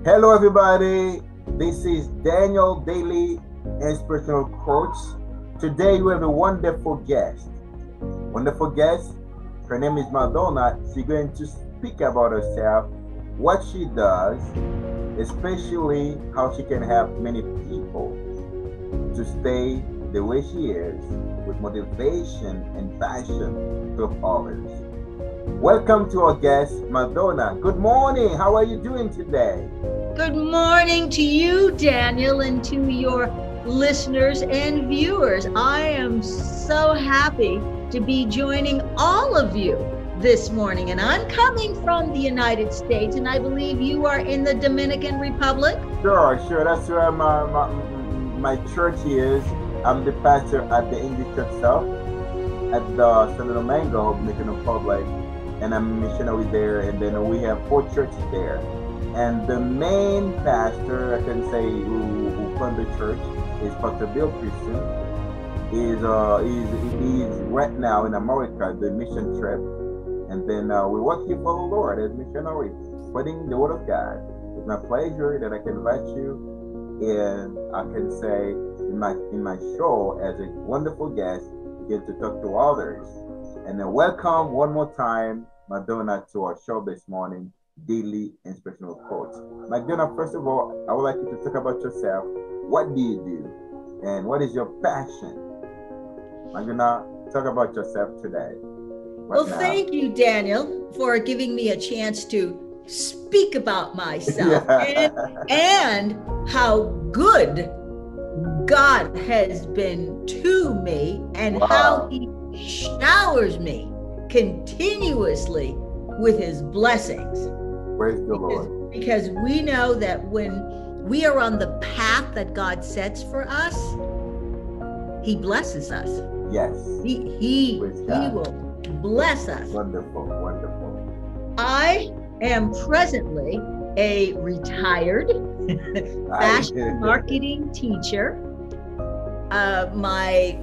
Hello, everybody. This is Daniel Daily Inspirational Coach. Today, we have a wonderful guest. Wonderful guest. Her name is Madonna. She's going to speak about herself, what she does, especially how she can help many people to stay the way she is with motivation and passion to help others. Welcome to our guest, Madonna. Good morning. How are you doing today? Good morning to you, Daniel, and to your listeners and viewers. I am so happy to be joining all of you this morning. And I'm coming from the United States, and I believe you are in the Dominican Republic. Sure. That's where my church is. I'm the pastor at the English Church South at the Santo Domingo, Dominican Republic, and I'm a missionary there. And then we have 4 churches there. And the main pastor, I can say, who runs the church is Pastor Bill Christian. He's right now in America, the mission trip. And then we work here for the Lord as missionaries, spreading the word of God. It's my pleasure that I can invite you and I can say in my show as a wonderful guest, get to talk to others. And then welcome one more time, Madonna, to our show this morning, Daily Inspirational Quotes. Madonna, first of all, I would like you to talk about yourself. What do you do? And what is your passion? Madonna, talk about yourself today. Thank you, Daniel, for giving me a chance to speak about myself and how good God has been to me and how he showers me continuously with his blessings. Praise the Lord. Because we know that when we are on the path that God sets for us, he blesses us. Yes. He will bless us. Wonderful. I am presently a retired fashion marketing teacher. My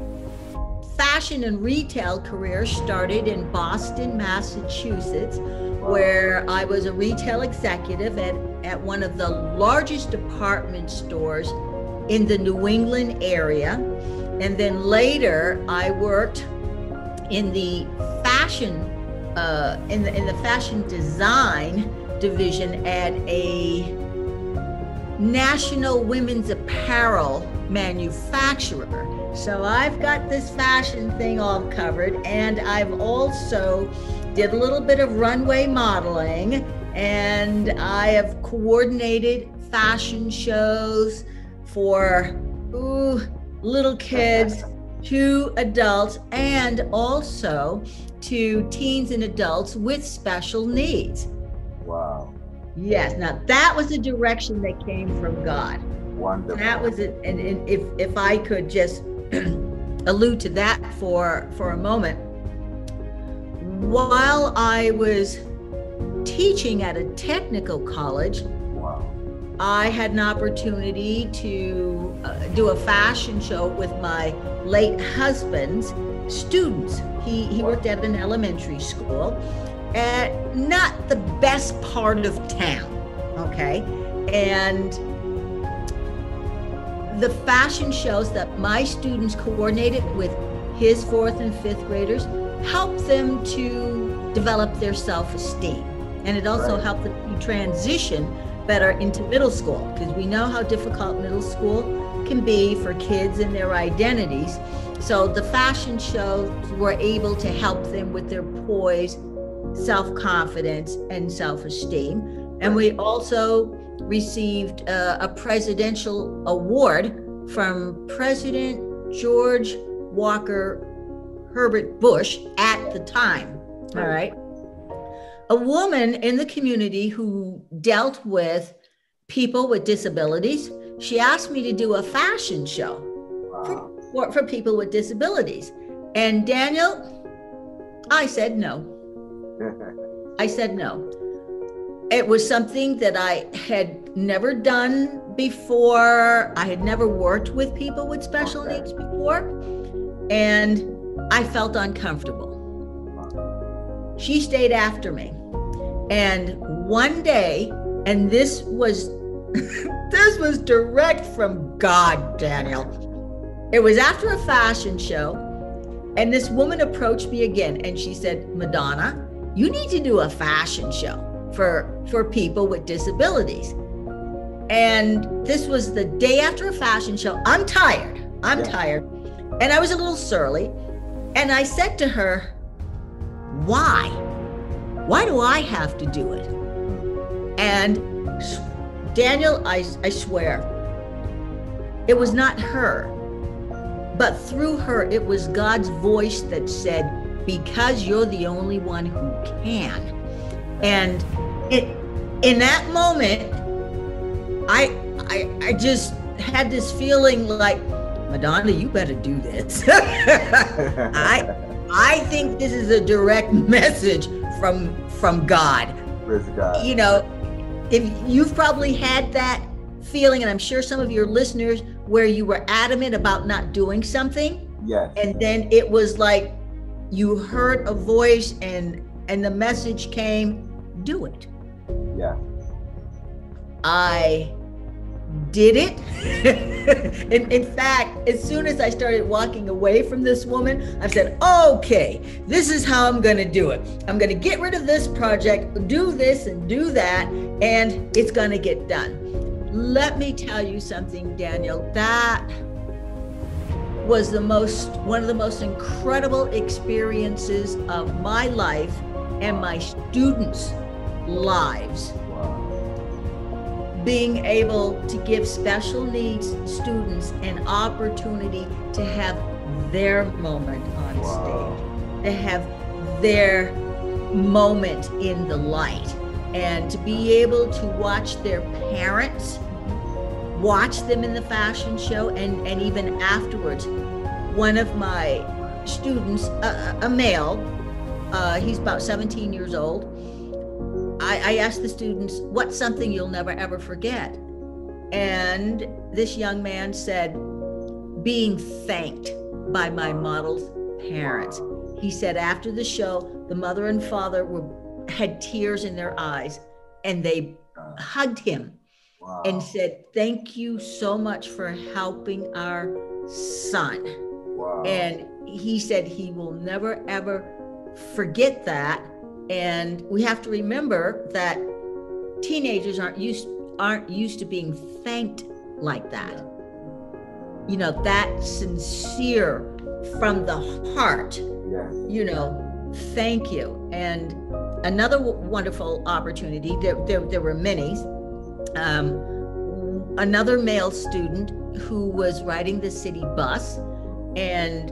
fashion and retail career started in Boston, Massachusetts, where I was a retail executive at one of the largest department stores in the New England area. And then later I worked in the fashion in the fashion design division at a national women's apparel manufacturer. So I've got this fashion thing all covered, and I've also did a little bit of runway modeling, and I have coordinated fashion shows for little kids to adults and also to teens and adults with special needs. Wow. Yes, now that was a direction that came from God. Wonderful. That was it. And if I could just allude to that for a moment. While I was teaching at a technical college, I had an opportunity to do a fashion show with my late husband's students. He worked at an elementary school at not the best part of town, okay? And the fashion shows that my students coordinated with his 4th and 5th graders helped them to develop their self-esteem. And it also helped them to transition better into middle school, because we know how difficult middle school can be for kids and their identities. So the fashion shows were able to help them with their poise, self-confidence, and self-esteem. And we also received a presidential award from President George Walker Herbert Bush at the time. All right. A woman in the community who dealt with people with disabilities, she asked me to do a fashion show for people with disabilities. And Daniel, I said no. I said no. It was something that I had never done before. I had never worked with people with special needs before, and I felt uncomfortable. She stayed after me. And one day, and this was This was direct from God, Daniel. It was after a fashion show, and this woman approached me again, and she said, Madonna, you need to do a fashion show for people with disabilities. And this was the day after a fashion show. I'm tired. And I was a little surly. And I said to her, why? Why do I have to do it? And Daniel, I swear, it was not her, but through her, it was God's voice that said, because you're the only one who can. And in that moment, I just had this feeling like, Madonna, you better do this. I think this is a direct message from God. Praise God. You know, if you've probably had that feeling, and I'm sure some of your listeners, where you were adamant about not doing something. Yes. And then it was like you heard a voice and the message came, do it. Yeah. I did it. in fact, as soon as I started walking away from this woman, I said, okay, this is how I'm going to do it. I'm going to get rid of this project, do this and do that, and it's going to get done. Let me tell you something, Daniel, that was one of the most incredible experiences of my life and my students' lives. Being able to give special needs students an opportunity to have their moment on stage, to have their moment in the light, and to be able to watch their parents watch them in the fashion show, and even afterwards. One of my students, a male, he's about 17 years old, I asked the students, what's something you'll never ever forget? And this young man said, being thanked by my model's parents. He said after the show, the mother and father had tears in their eyes, and they hugged him and said, thank you so much for helping our son. And he said he will never ever forget that. And we have to remember that teenagers aren't used to being thanked like that. You know, that sincere from the heart, you know, thank you. And another wonderful opportunity, there were many, another male student who was riding the city bus, and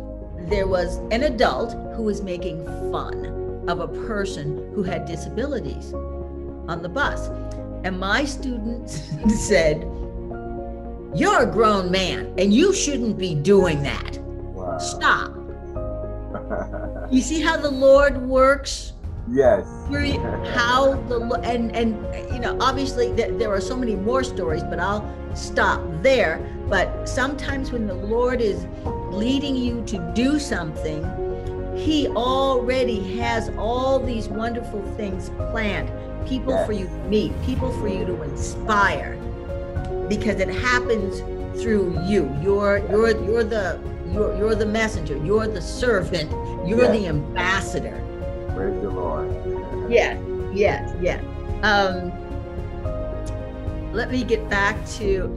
there was an adult who was making fun of a person who had disabilities on the bus. And my students said, you're a grown man and you shouldn't be doing that. Stop. You see how the Lord works? Yes. How and you know, obviously there are so many more stories, but I'll stop there. But sometimes when the Lord is leading you to do something, He already has all these wonderful things planned. People for you to meet, people for you to inspire, because it happens through you. You're the messenger. You're the servant. You're the ambassador. Praise the Lord. Yes. Let me get back to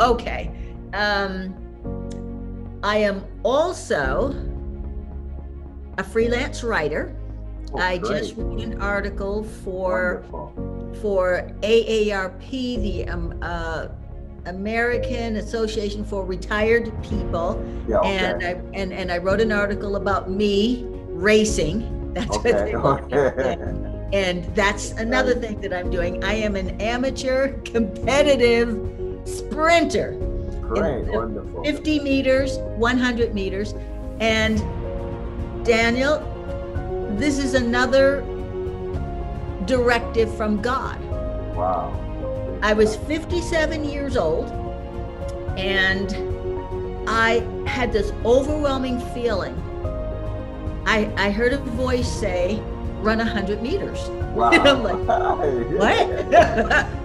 I am also a freelance writer. I just wrote an article for AARP, the American Association for Retired People. And I wrote an article about me racing. That's what they want. And that's another thing that I'm doing. I am an amateur competitive sprinter. Great, wonderful. 50 meters, 100 meters. And Daniel, this is another directive from God. Wow. I was 57 years old, and I had this overwhelming feeling. I heard a voice say, run 100 meters. Wow. And I'm like, what?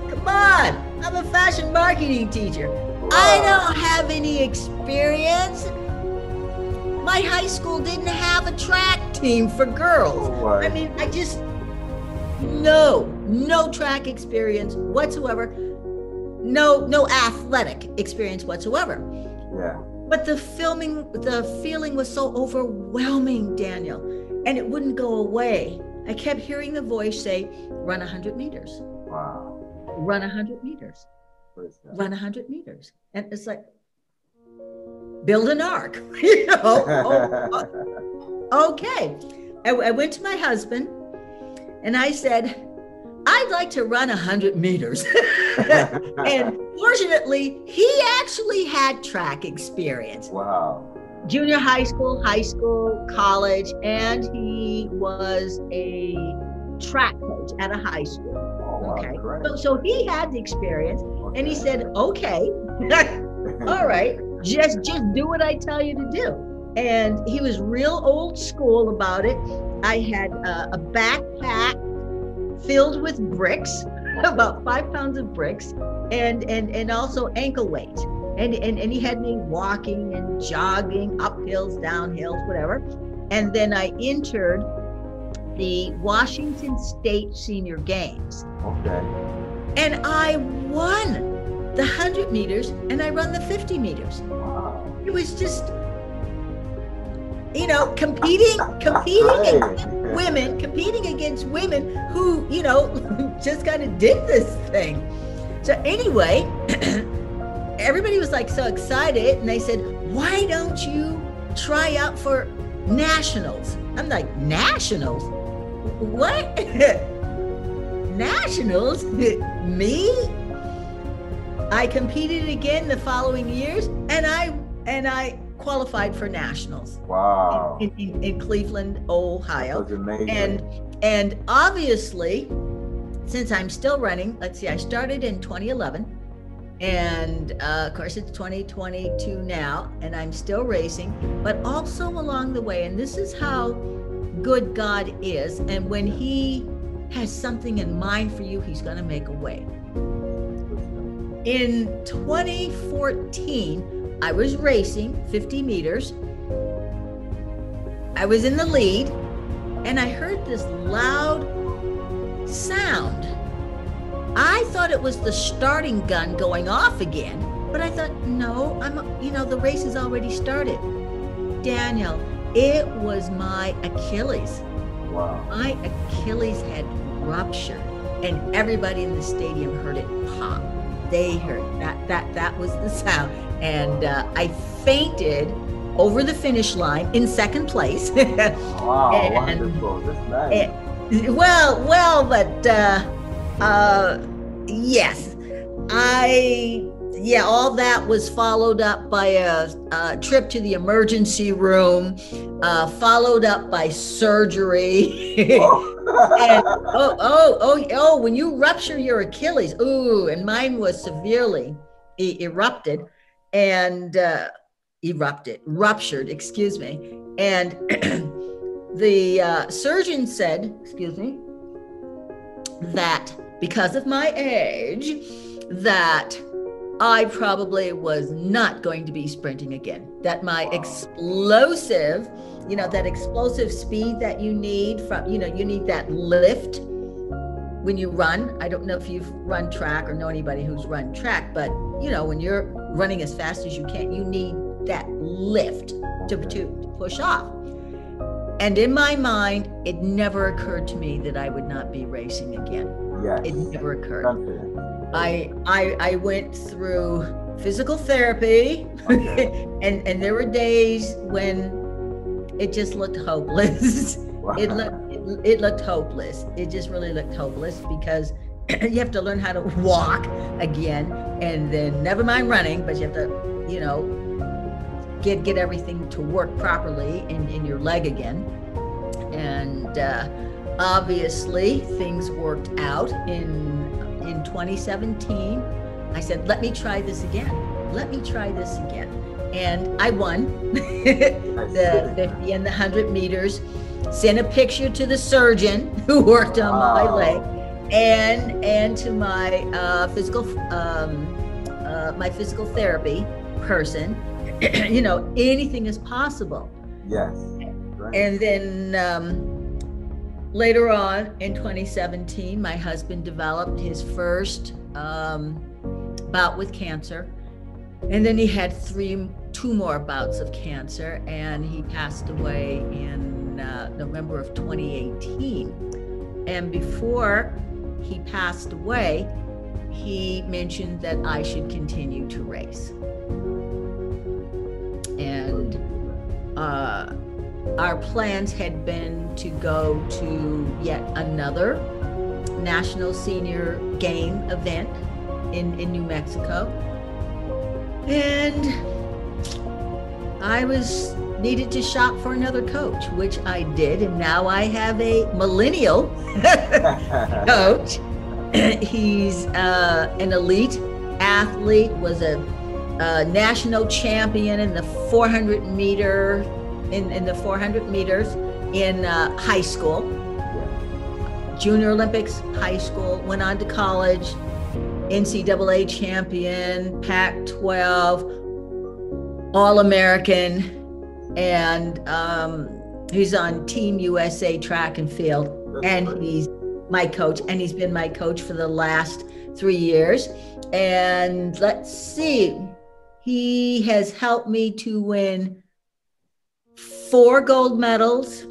Come on. I'm a fashion marketing teacher. Wow. I don't have any experience. My high school didn't have a track team for girls. Right. I mean, I just, no track experience whatsoever. No athletic experience whatsoever. Yeah. But the feeling was so overwhelming, Daniel, and it wouldn't go away. I kept hearing the voice say, run 100 meters. Wow. Run 100 meters. Run 100 meters. And it's like, build an ark, you know. Okay. I went to my husband and I said, I'd like to run 100 meters. And fortunately, he actually had track experience. Wow. Junior high school, college, and he was a track coach at a high school. Oh, wow, okay. great. So he had the experience, and he said, okay, all right, just do what I tell you to do. And he was real old school about it. I had a backpack filled with bricks, about 5 pounds of bricks, and also ankle weights. And he had me walking and jogging up hills, down hills, whatever. And then I entered the Washington State Senior Games. Okay. And I won the 100 meters and I run the 50 meters. Wow. It was just, you know, competing against women who, you know, just kind of did this thing. So anyway, everybody was like so excited and they said, why don't you try out for nationals? I'm like, nationals? What? Nationals? Me? I competed again the following years and I qualified for nationals. Wow. In Cleveland, Ohio. That was amazing. And obviously, since I'm still running, let's see, I started in 2011 and of course it's 2022 now and I'm still racing, but also along the way, and this is how good God is, and when he has something in mind for you, he's going to make a way. In 2014, I was racing 50 meters. I was in the lead and I heard this loud sound. I thought it was the starting gun going off again, but I thought, no, the race has already started. Daniel, it was my Achilles. Wow. My Achilles had ruptured and everybody in the stadium heard it pop. They heard that was the sound. And I fainted over the finish line in second place. Wow, wonderful. That's nice. But yes, all that was followed up by a trip to the emergency room, followed up by surgery. And when you rupture your Achilles, and mine was severely ruptured, excuse me. And the surgeon said, that because of my age, that I probably was not going to be sprinting again, that my explosive, that explosive speed that you need you need that lift when you run. I don't know if you've run track or know anybody who's run track, but when you're running as fast as you can, you need that lift to push off. And in my mind, it never occurred to me that I would not be racing again. Yes. It never occurred. Confident. I went through physical therapy, Okay. and there were days when it just looked hopeless. Wow. It looked hopeless. It just really looked hopeless because you have to learn how to walk again, and then never mind running, but you have to, get everything to work properly in your leg again. And obviously things worked out in 2017. I said, let me try this again. And I won the 50 and the 100 meters, sent a picture to the surgeon who worked on my leg. and to my physical therapy person. You know, anything is possible. Yes. Right. And then later on in 2017, my husband developed his first bout with cancer. And then he had two more bouts of cancer, and he passed away in November of 2018. And before he passed away, he mentioned that I should continue to race. And our plans had been to go to yet another National Senior Game event in New Mexico. And I needed to shop for another coach, which I did. And now I have a millennial coach. He's an elite athlete, was a national champion in the 400 meter, in the 400 meters in high school, Junior Olympics, high school, went on to college, NCAA champion, Pac-12, All-American, and he's on Team USA track and field, and he's my coach, and he's been my coach for the last 3 years. And let's see, he has helped me to win 4 gold medals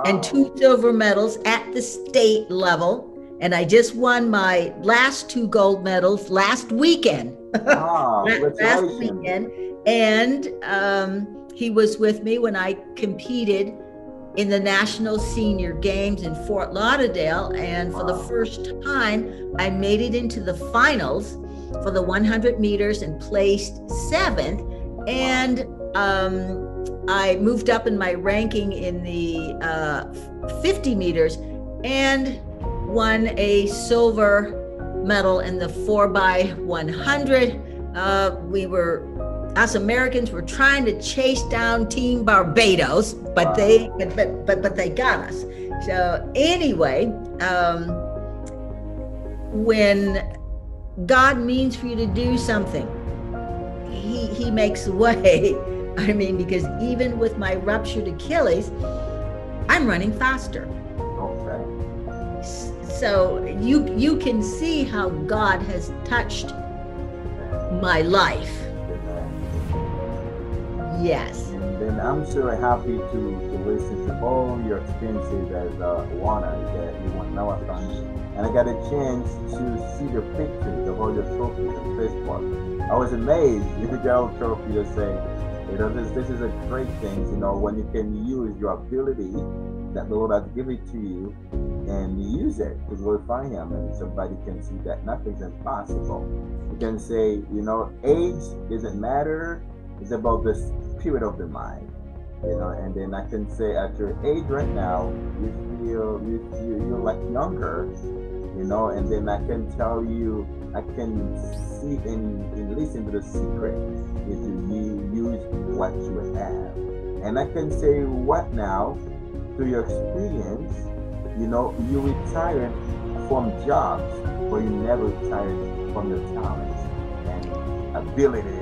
and 2 silver medals at the state level. And I just won my last 2 gold medals last weekend. Last weekend. And he was with me when I competed in the National Senior Games in Fort Lauderdale. And for the first time, I made it into the finals for the 100 meters and placed 7th. And I moved up in my ranking in the 50 meters and won a silver medal in the 4x100. Us Americans were trying to chase down Team Barbados, but they got us. So anyway, when God means for you to do something, he makes a way. I mean, because even with my ruptured Achilles, I'm running faster. So you can see how God has touched my life. Yes. And then I'm so happy to listen to all your experiences as Juana that you want marathon. And I got a chance to see the pictures of all your trophies on Facebook. I was amazed. You got a trophy to say, you know, this is a great thing, you know, when you can use your ability that the Lord has given to you and use it to glorify Him, and somebody can see that nothing's impossible. You can say, you know, age doesn't matter. It's about the spirit of the mind, you know. And then I can say, at your age right now, you're like younger, you know. And then I can tell you, I can see and listen to the secret if you use what you have. And I can say, what now? Through your experience, you know, you retired from jobs, but you never retired from your talents and ability.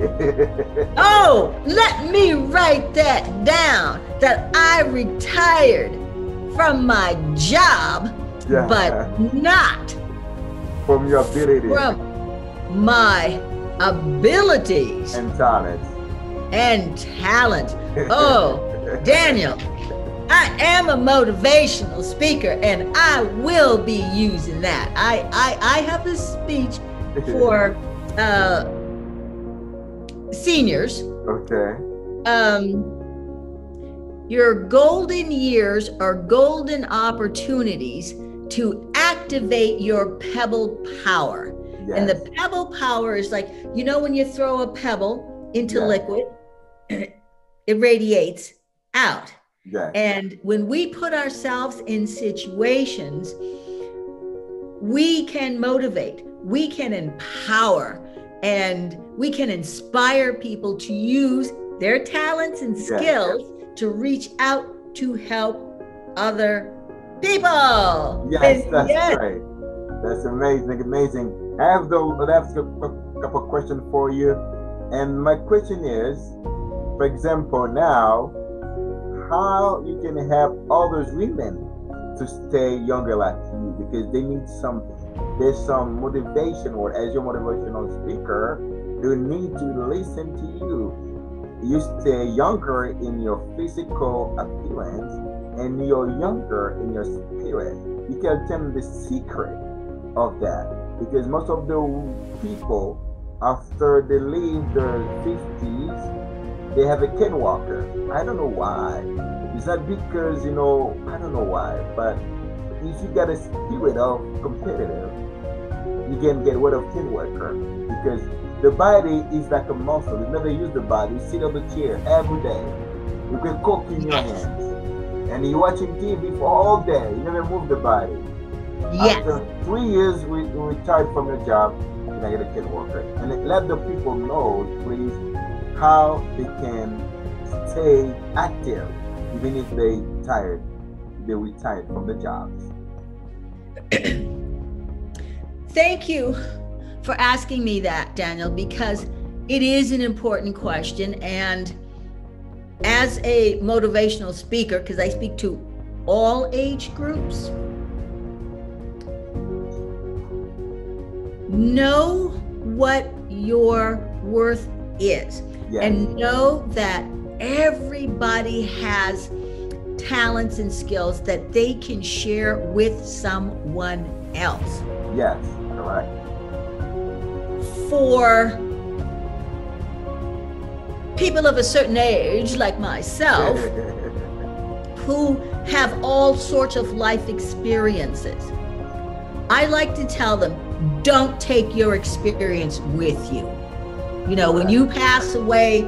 Oh, let me write that down, that I retired from my job, but not from your ability. From my abilities. And talents. And talent. Oh, Daniel, I am a motivational speaker, and I will be using that. I have a speech for seniors. Okay. Your golden years are golden opportunities to activate your pebble power. Yes. And the pebble power is like, you know, when you throw a pebble into liquid, it radiates out. Yes. And when we put ourselves in situations, we can motivate, we can empower, and we can inspire people to use their talents and skills to reach out to help other people. Yes, that's right. That's amazing, amazing. I have a couple of questions for you. And my question is, for example, now, how you can help all those women to stay younger like you, because they need there's some motivation, or as your motivational speaker, they need to listen to you. You stay younger in your physical appearance, and you're younger in your spirit. You can tell them the secret of that, because most of the people, after they leave their 50s, they have a cane walker. I don't know why. It's not because, I don't know why, but if you got a spirit of competitive, you can get rid of cane walker, because the body is like a muscle. You never use the body. You sit on the chair every day. You can cook in your hands. And you're watching TV for all day. You never move the body. Yes. After 3 years, we retired from your job, you're not going to get worker. And let the people know, please, how they can stay active, even if they retired from the jobs. Thank you for asking me that, Daniel, because it is an important question. And as a motivational speaker, because I speak to all age groups, know what your worth is. Yes. And know that everybody has talents and skills that they can share with someone else. Yes, correct. For people of a certain age like myself who have all sorts of life experiences, I like to tell them, don't take your experience with you. When you pass away,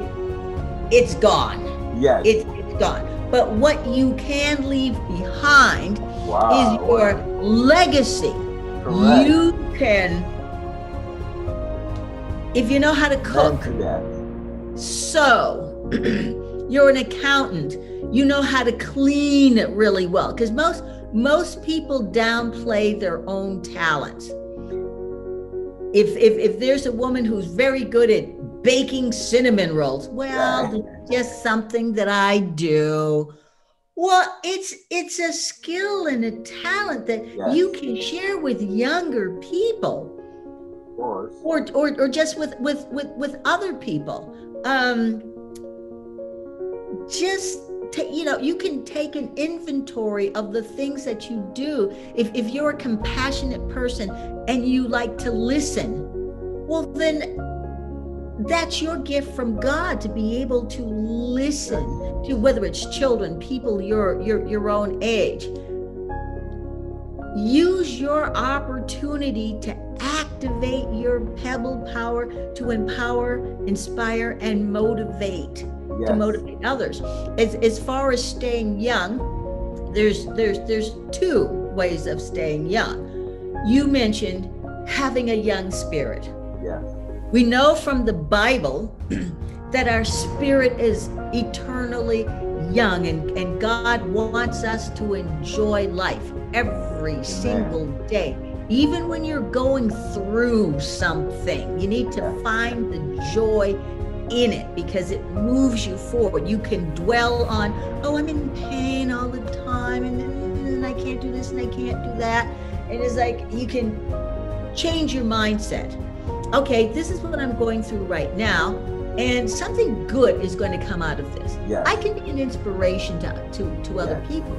it's gone. Yes. It's gone. But what you can leave behind is your legacy. Correct. You can, if you know how to cook, sew, you're an accountant, you know how to clean really well, because most people downplay their own talents. If there's a woman who's very good at baking cinnamon rolls, well, it's just something that I do. Well, it's a skill and a talent that you can share with younger people, or just with other people. You can take an inventory of the things that you do. If you're a compassionate person and you like to listen, well, then that's your gift from God, to be able to listen to, whether it's children, people your own age. Use your opportunity to activate your pebble power to empower, inspire, and motivate. To motivate others. As far as staying young, there's two ways of staying young. You mentioned having a young spirit. Yes. We know from the Bible that our spirit is eternally young, and God wants us to enjoy life every single day. Even when you're going through something, you need to find the joy in it, because it moves you forward. You can dwell on, I'm in pain all the time, and I can't do this and I can't do that. And it's like, you can change your mindset. Okay, this is what I'm going through right now, and something good is going to come out of this. I can be an inspiration to other people.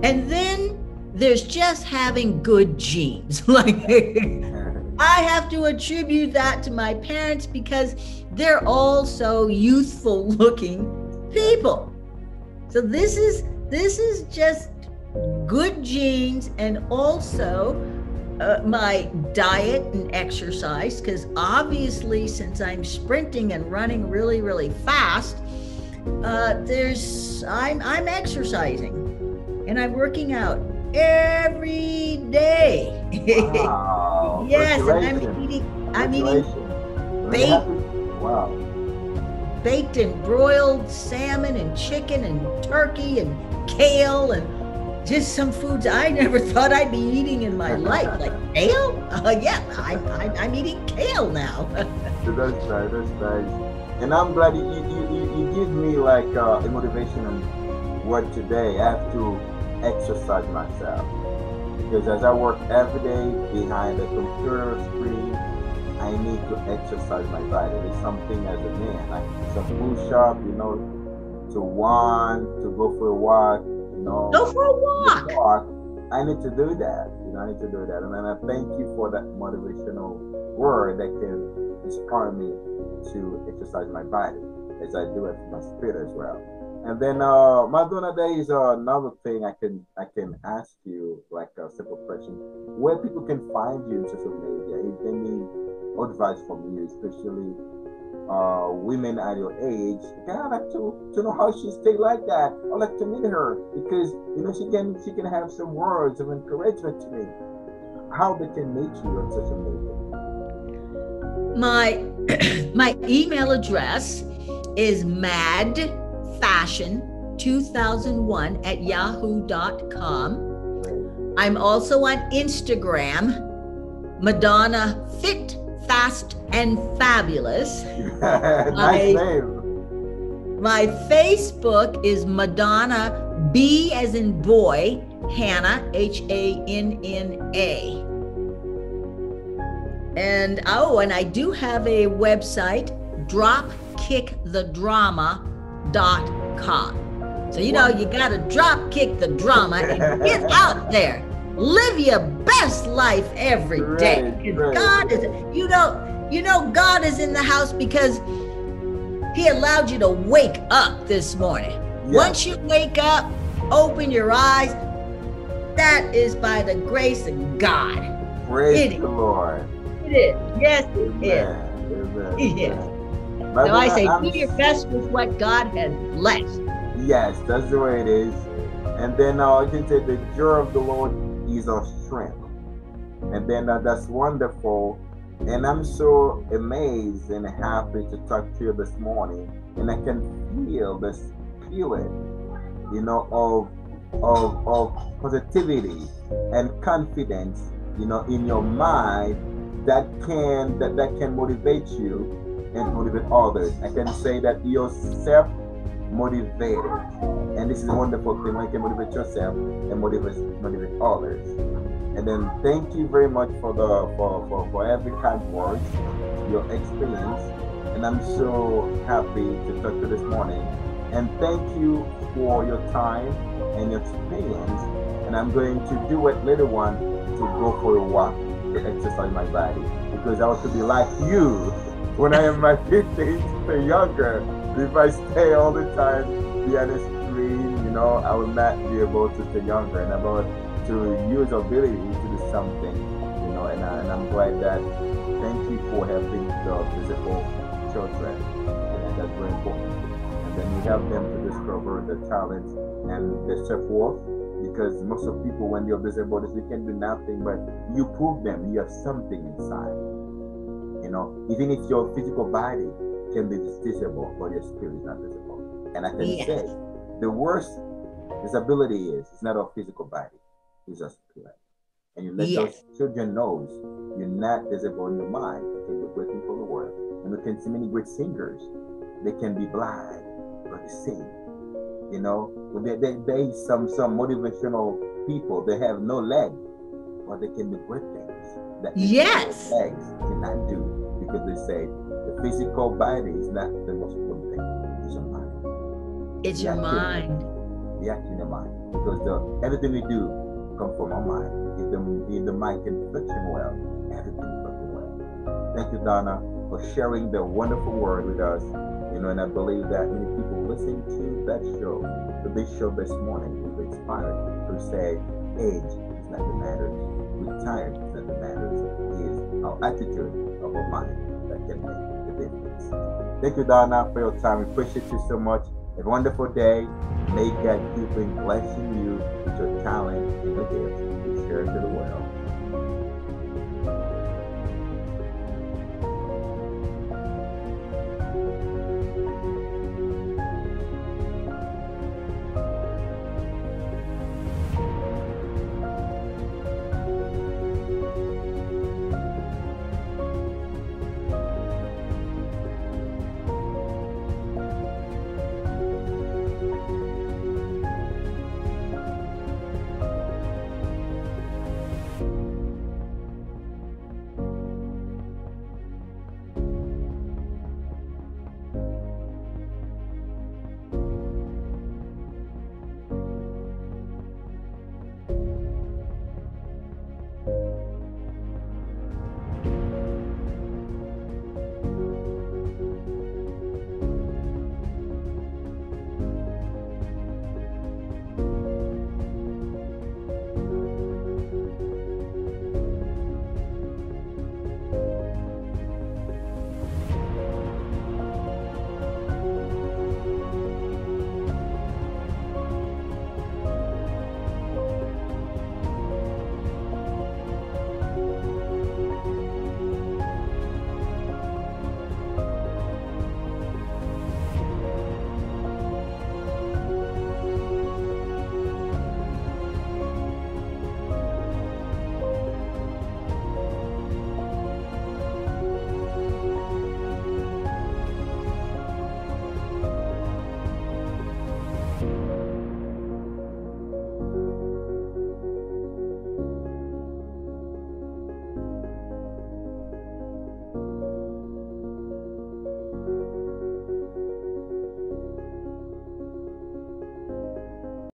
And then there's just having good genes. Like, I have to attribute that to my parents, because they're all so youthful looking people. So this is just good genes, and also my diet and exercise, because obviously, since I'm sprinting and running really, really fast, I'm exercising and I'm working out every day. Wow. Yes, and I'm eating baked and broiled salmon and chicken and turkey and kale and just some foods I never thought I'd be eating in my life, like kale. Yeah, I'm eating kale now. That's nice. That's nice. And I'm glad you give me like a motivation on what today I have to exercise myself, because as I work every day behind a computer screen, I need to exercise my body. It's something as a man, like some push-up, to run, to go for a walk, Go for a walk. I need to do that. I need to do that. And then I thank you for that motivational word that can inspire me to exercise my body as I do it for my spirit as well. And then, Madonna, there is another thing I can ask you, like a simple question: where people can find you in social media, if they need advice from you, especially women at your age. I'd like to know how she stayed like that. I'd like to meet her, because she can have some words of encouragement to me. How they can meet you on social media? My email address is madfashion2001@yahoo.com. I'm also on Instagram, Madonna Fit, Fast, and Fabulous. Nice name. My Facebook is Madonna B as in boy, Hanna, Hanna. And I do have a website, dropkickthedrama.com. So you gotta drop kick the drama and get out there. Live your best life every day. Right. God is, God is in the house because He allowed you to wake up this morning. Yes. Once you wake up, open your eyes. That is by the grace of God. Praise the Lord. It is. Yes, it is. Amen. Yes. So I say, do your best with what God has blessed. Yes, that's the way it is. And then I can say the joy of the Lord is our strength. And then that's wonderful. And I'm so amazed and happy to talk to you this morning. And I can feel the spirit, of positivity and confidence, in your mind that can motivate you and motivate others. I can say that you're self-motivated. And this is a wonderful thing when you can motivate yourself and motivate others. And then thank you very much for every kind words, your experience. And I'm so happy to talk to you this morning. And thank you for your time and your experience. And I'm going to do it later on to go for a walk to exercise my body, because I want to be like you when I am in my 50s or younger. If I stay all the time behind a screen, I will not be able to stay younger, and about to use ability to do something, and I'm glad that, thank you for helping the physical children, and that's very important. And then we help them to discover their talents and their self-worth, because most of people, when they're disabled, we can do nothing, but you prove them you have something inside. Even if your physical body can be visible, but your spirit is not visible. And I can say, the worst disability it's not our physical body, it's our spirit. And you let those children know you're not disabled in your mind. You can be great for the world. And we can see many great singers. They can be blind, but they sing. There is some motivational people. They have no legs, but they can do great things that legs cannot do, because they say the physical body is not the most important thing. It's your mind. It's your mind. The act in your mind, because everything we do comes from our mind. If the mind can function well, everything will function well. Thank you, Donna, for sharing the wonderful word with us. And I believe that many people listening to this show this morning, will be inspired to say, age is not the matter, retired is not the matter, it is our attitude of our mind that can make the difference. Thank you, Donna, for your time. We appreciate you so much. Have a wonderful day. May God keep blessing you with your talent and your gifts to share to the world.